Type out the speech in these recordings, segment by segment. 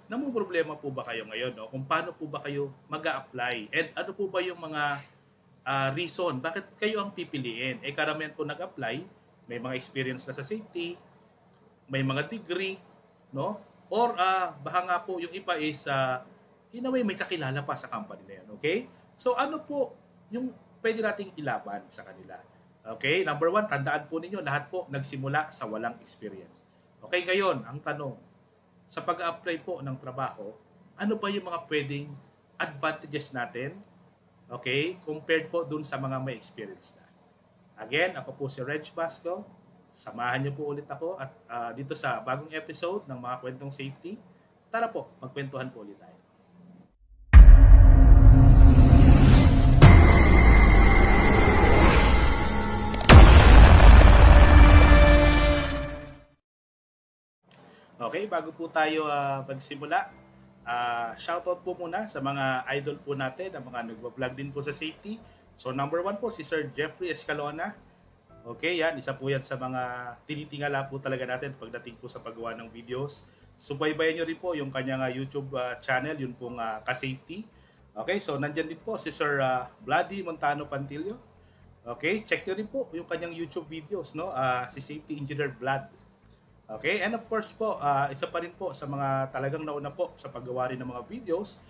namumroblema po ba kayo ngayon, no? Kung paano po ba kayo mag-a-apply? And ano po ba yung mga reason bakit kayo ang pipiliin? Eh karamihan po nag-apply, may mga experience na sa safety, may mga degree, no? Or baka nga po yung iba is in a way may kakilala pa sa company na yun, okay? So ano po yung pwede nating ilaban sa kanila? Okay, number one, tandaan po ninyo, lahat po nagsimula sa walang experience. Okay, ngayon, ang tanong, sa pag-apply po ng trabaho, ano ba yung mga pwedeng advantages natin, okay, compared po dun sa mga may experience na. Again, ako po si Reg Basco. Samahan niyo po ulit ako at dito sa bagong episode ng mga kwentong safety. Tara po, magkwentuhan po ulit tayo. Okay, bago po tayo magsimula, shoutout po muna sa mga idol po natin, ang mga nagwa-vlog din po sa safety. So number one po si Sir Jeffrey Escalona. Okay, yan, isa po yan sa mga tinitingala po talaga natin pagdating po sa paggawa ng videos. Subaybayan nyo rin po yung kanyang YouTube channel, yun pong ka-safety. Okay, so nandyan din po si Sir Bloody Montano Pantilio. Okay, check nyo rin po yung kanyang YouTube videos, no? Si Safety Engineer Vlad. Okay, and of course po, isa pa rin po sa mga talagang nauna po sa paggawa rin ng mga videos,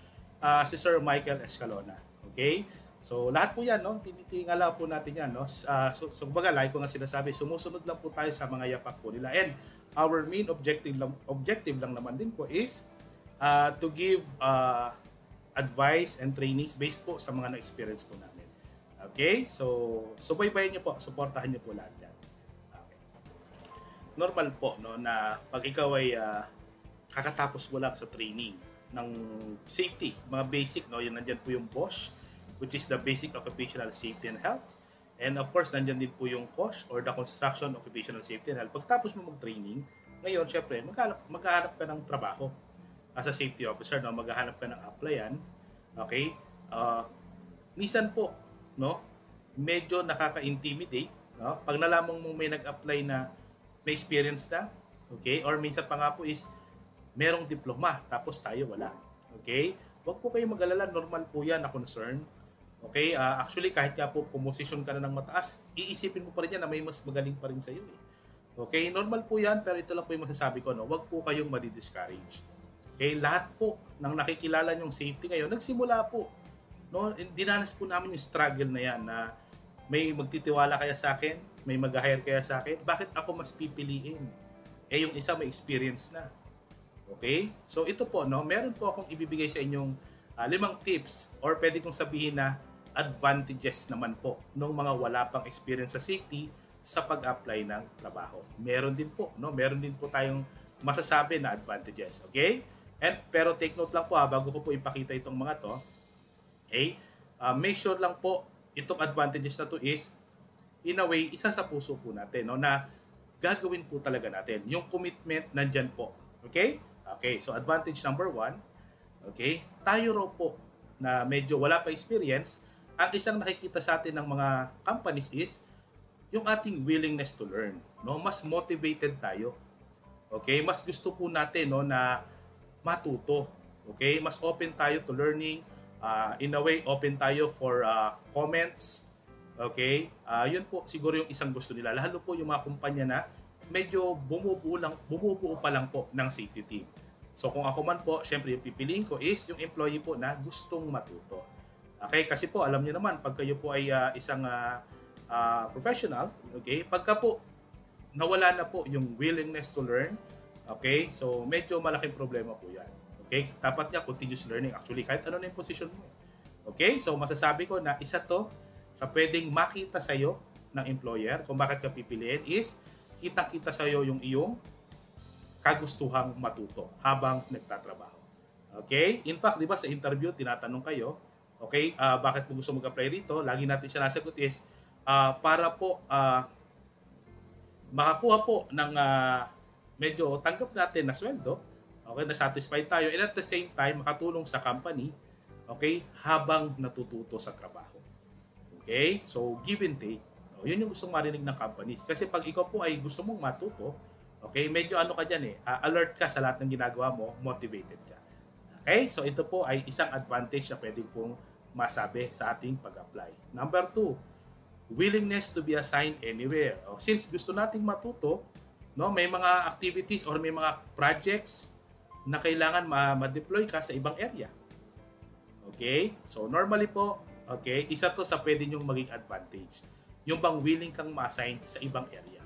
si Sir Michael Escalona. Okay? So lahat po yan, no? Tinitingala po natin yan, no? So baga, like ko nga sinasabi, sumusunod lang po tayo sa mga yapak po nila. And our main objective lang naman din po is to give advice and trainings based po sa mga na-experience po namin. Okay? So subaybayan niyo po, suportahan niyo po lahat yan. Normal po, no, na pag ikaw ay kakatapos mo lang sa training ng safety, mga basic, no, yun nandyan po yung BOSH, which is the Basic Occupational Safety and Health. And of course, nandyan din po yung COSH or the Construction Occupational Safety and Health. Pagtapos mo mag-training, ngayon, syempre, maghahanap ka ng trabaho as a safety officer, no, maghahanap ka ng applyan. Okay? Minsan po, no, medyo nakaka-intimidate, no, pag nalaman mong may nag-apply na may experience na, okay? Or minsan pa nga po is merong diploma tapos tayo wala. Okay? Huwag po kayong mag-alala, normal po yan na concern. Okay? Actually, kahit nga po pumosisyon ka na ng mataas, iisipin mo pa rin yan na may mas magaling pa rin sa iyo. Eh. Okay? Normal po yan, pero ito lang po yung masasabi ko, no? Huwag po kayong madi-discourage. Okay? Lahat po ng nakikilala nyong safety ngayon, nagsimula po. No? Dinanas po namin yung struggle na yan na may magtitiwala kaya sa akin, may mag-hire kaya sa akin, bakit ako mas pipiliin? Eh yung isa may experience na. Okay? So ito po, no, meron po akong ibibigay sa inyong 5 tips or pwede kong sabihin na advantages naman po ng mga wala pang experience sa safety sa pag-apply ng trabaho. Meron din po, no? Meron din po tayong masasabi na advantages. Okay? Pero take note lang po bago ko po ipakita itong mga to. Okay? Make sure lang po itong advantages na to is in a way, isa sa puso po natin, no, na gagawin po talaga natin. Yung commitment nandyan po. Okay? Okay, so advantage number 1, okay, tayo raw po na medyo wala pa experience, ang isang nakikita sa atin ng mga companies is yung ating willingness to learn. No? Mas motivated tayo. Okay? Mas gusto po natin, no, na matuto. Okay? Mas open tayo to learning. In a way, open tayo for comments. Okay? Yun po siguro yung isang gusto nila. Lalo po yung mga kumpanya na medyo bumubuo pa lang po ng safety team. So kung ako man po, syempre yung pipiliin ko is yung employee po na gustong matuto. Okay? Kasi po, alam niyo naman, pag kayo po ay isang professional, okay? Pagka po nawala na po yung willingness to learn, okay? So medyo malaking problema po yan. Okay? Dapat niya continuous learning. Actually, kahit ano na yung position mo. Okay? So, masasabi ko na isa to sa pwedeng makita sa'yo ng employer kung bakit ka pipiliin is kita-kita sa'yo yung iyong kagustuhang matuto habang nagtatrabaho. Okay? In fact, di ba sa interview, tinatanong kayo, okay, bakit mo gusto mag-apply rito? Lagi natin siya nasagot is para po makakuha po ng medyo tanggap natin na sweldo. Okay, na-satisfied tayo and at the same time makatulong sa company, okay, habang natututo sa trabaho. Okay? So, give and take. Yun yung gustong marinig ng companies. Kasi pag ikaw po ay gusto mong matuto, okay, medyo ano ka dyan alert ka sa lahat ng ginagawa mo, motivated ka. Okay? So ito po ay isang advantage na pwede pong masabi sa ating pag-apply. Number 2, willingness to be assigned anywhere. Since gusto nating matuto, no, may mga activities or may mga projects na kailangan ma-deploy ka sa ibang area. Okay? So normally po, okay, isa to sa pwede nyong maging advantage. Yung bang willing kang ma-assign sa ibang area.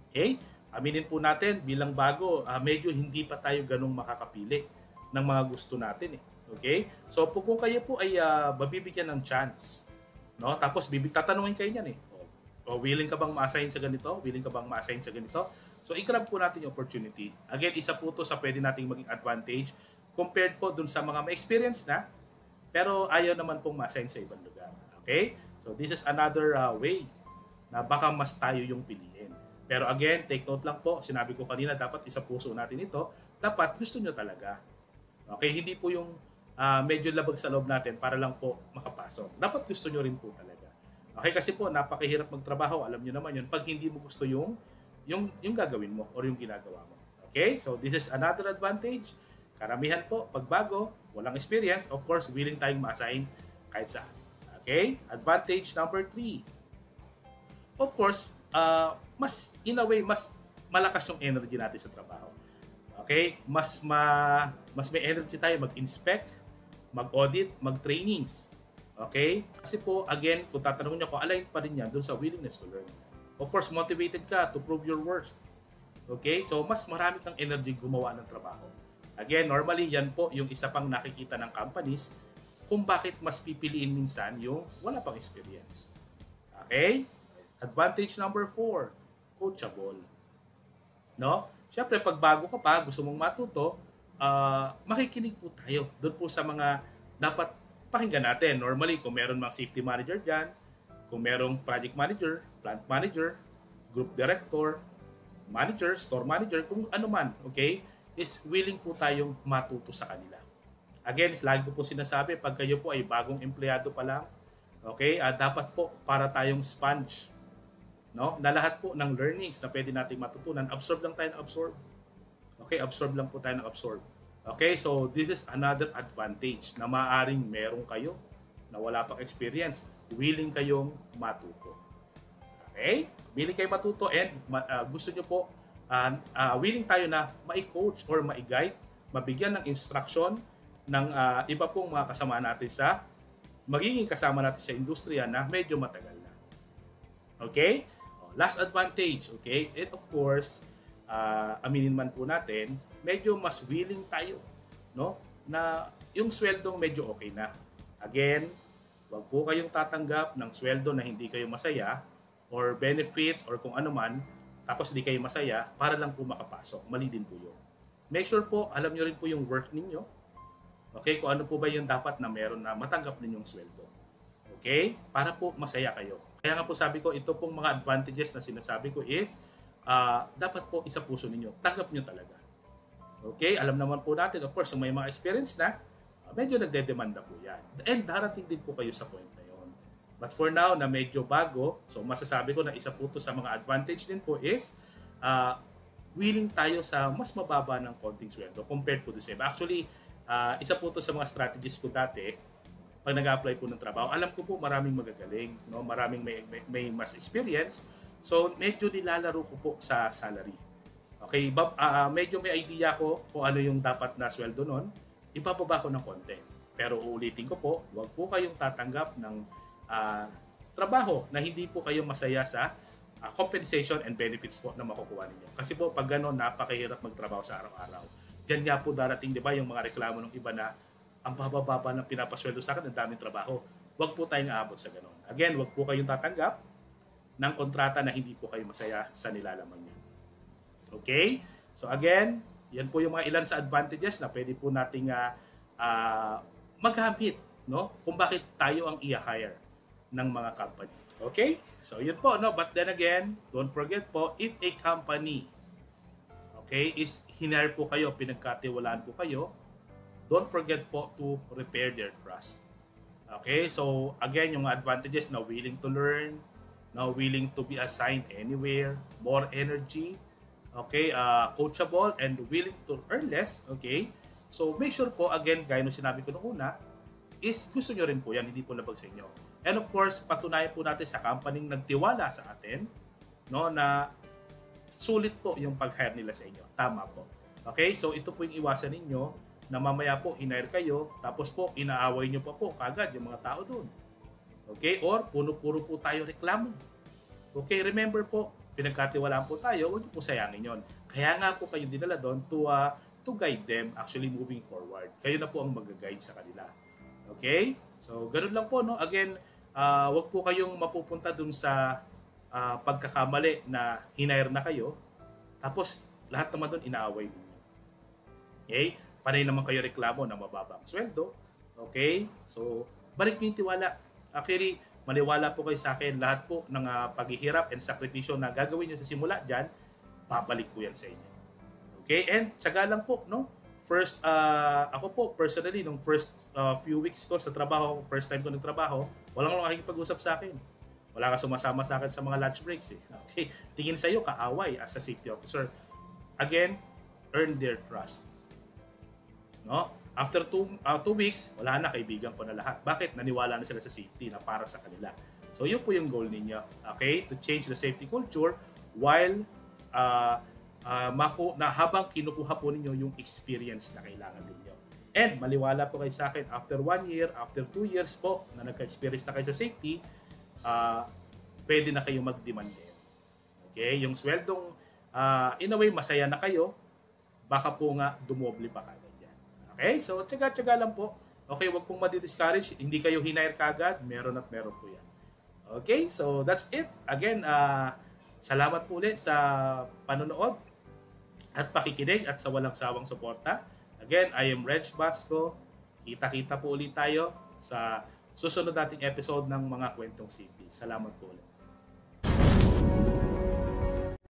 Okay? Aminin po natin, bilang bago, medyo hindi pa tayo ganung makakapili ng mga gusto natin eh. Okay? So kung kayo po ay mabibigyan ng chance, no? Tapos tatanungin kayo niyan eh. Willing ka bang ma-assign sa ganito? Willing ka bang ma-assign sa ganito? So i-grab po natin yung opportunity. Again, isa po to sa pwede nating maging advantage compared po dun sa mga may experience na pero ayaw naman pong ma-assign sa ibang lugar. Okay? So this is another way na baka mas tayo yung piliin. Pero again, take note lang po, sinabi ko kanina, dapat isa puso natin ito. Dapat gusto nyo talaga. Okay? Hindi po yung medyo labag sa loob natin para lang po makapasok. Dapat gusto nyo rin po talaga. Okay? Kasi po, napakahirap magtrabaho. Alam nyo naman yun. Pag hindi mo gusto yung gagawin mo or yung ginagawa mo. Okay? So this is another advantage. Karamihan po, pag bago, walang experience, of course, willing tayong ma-assign kahit saan. Okay? Advantage number 3. Of course, in a way, mas malakas yung energy natin sa trabaho. Okay? Mas may energy tayo mag-inspect, mag-audit, mag-trainings. Okay? Kasi po, again, kung tatanungin niyo ko, align pa rin yan dun sa willingness to learn. Of course, motivated ka to prove your worth. Okay? So, mas marami kang energy gumawa ng trabaho. Again, normally, yan po yung isa pang nakikita ng companies kung bakit mas pipiliin minsan yung wala pang experience. Okay? Advantage number 4, coachable. No? Siyempre, pag bago ka pa, gusto mong matuto, makikinig po tayo doon po sa mga dapat pakinggan natin. Normally, kung meron mga safety manager dyan, kung merong project manager, plant manager, group director, manager, store manager, kung ano man, okay, is willing po tayong matuto sa kanila. Again, lagi ko po sinasabi, pag kayo po ay bagong empleyado pa lang, okay, dapat po para tayong sponge, no? Na lahat po ng learnings na pwede nating matutunan, absorb lang tayo ng absorb. Okay, absorb lang po tayo ng absorb. Okay, so this is another advantage na maaaring meron kayo na wala pang experience, willing kayong matuto. Okay? Willing kayo matuto and gusto nyo po, willing tayo na ma-coach or ma-guide, mabigyan ng instruction ng iba pong mga kasama natin magiging kasama natin sa industriya na medyo matagal na. Okay? Last advantage, okay? And of course, aminin man po natin, medyo mas willing tayo, no? Na yung sweldong medyo okay na. Again, wag po kayong tatanggap ng sweldo na hindi kayo masaya or benefits or kung ano man, tapos hindi kayo masaya para lang po makapasok. Mali din po yun. Make sure po, alam nyo rin po yung work ninyo. Okay? Kung ano po ba yung dapat na meron na matanggap ninyong sweldo. Okay? Para po masaya kayo. Kaya nga po sabi ko, ito pong mga advantages na sinasabi ko is, dapat po isa puso ninyo. Tanggap nyo talaga. Okay? Alam naman po natin, of course, kung may mga experience na, medyo nagdedemanda po yan. And darating din po kayo sa point na yun. But for now, na medyo bago, so masasabi ko na isa po to sa mga advantage din po is, willing tayo sa mas mababa ng konting sweldo compared po to sa iba. Actually, isa po to sa mga strategies ko dati, pag nag-apply po ng trabaho, alam ko po maraming magagaling, no? Maraming may mas experience. So, medyo nilalaro ko po sa salary. Okay, medyo may idea ko kung ano yung dapat na sweldo nun. Ibababa ko ng konti. Pero uulitin ko po, huwag po kayong tatanggap ng trabaho na hindi po kayo masaya sa compensation and benefits po na makukuha ninyo. Kasi po, pag gano'n, napakahirap magtrabaho sa araw-araw. Diyan nga po darating, di ba, yung mga reklamo ng iba na ang bababa ng pinapasweldo sa akin, ang daming trabaho. Huwag po tayong aabot sa gano'n. Again, huwag po kayong tatanggap ng kontrata na hindi po kayo masaya sa nilalaman niyo. Okay? So again, yan po yung mga ilan sa advantages na pwede po nating magamit, no? Kung bakit tayo ang i-hire ng mga company. Okay? So yun po, no? But then again, don't forget po, if a company, okay, is hinire po kayo, pinagkatiwalaan po kayo, don't forget po to repair their trust. Okay? So again, yung advantages na willing to learn, na willing to be assigned anywhere, more energy, okay, coachable, and willing to earn less, okay? So make sure po, again, gaya nung sinabi ko noong una, is gusto nyo rin po yan, hindi po labag sa inyo. And of course, patunayan po natin sa company nagtiwala sa atin, no, na sulit po yung pag-hire nila sa inyo. Tama po. Okay? So ito po yung iwasan ninyo na mamaya po hinire kayo, tapos po inaaway nyo pa po kagad yung mga tao doon. Okay? Or puro po tayo reklamo. Okay? Remember po, pinagkatiwalaan po tayo, huwag nyo po sayangin yon. Kaya nga po kayo dinala doon to guide them actually moving forward. Kayo na po ang mag-guide sa kanila. Okay? So, ganun lang po, no? Again, wag po kayong mapupunta dun sa pagkakamali na hinire na kayo, tapos lahat naman dun inaaway ninyo. Okay? Panay naman kayo reklamo na mababa ang sweldo. Okay? So, balik nyo yung tiwala. Actually, maniwala po kayo sa akin, lahat po ng paghihirap and sakripisyo na gagawin nyo sa simula dyan, babalik po yan sa inyo. Okay? And, tsaga lang po, no? First, ako po, personally, nung first few weeks ko sa trabaho, first time ko nagtrabaho, walang nakikipag-usap sa akin. Wala ka sumasama sa akin sa mga lunch breaks. Okay? Tingin sa'yo, kaaway as a safety officer. Again, earn their trust. No? After 2 weeks, wala na, kaibigan ko na lahat. Bakit? Naniwala na sila sa safety na para sa kanila. So, yun po yung goal ninyo. Okay? To change the safety culture while na habang kinukuha po ninyo yung experience na kailangan ninyo. And maliwala po kayo sa akin, after 1 year, after 2 years po na nagka-experience na kayo sa safety, pwede na kayo mag-demand ngayon. Okay? Yung sweldong, in a way, masaya na kayo, baka po nga dumoble pa kagad yan. Okay? So, tsaga-tsaga lang po. Okay, wag pong madi-discourage. Hindi kayo hinire kagad, meron at meron po yan. Okay? So, that's it. Again, salamat po ulit sa panonood at pakikinig at sa walang sawang suporta. Again, I am Reg Basco. Kita-kita po ulit tayo sa susunod nating episode ng mga kwentong safety. Salamat po ulit.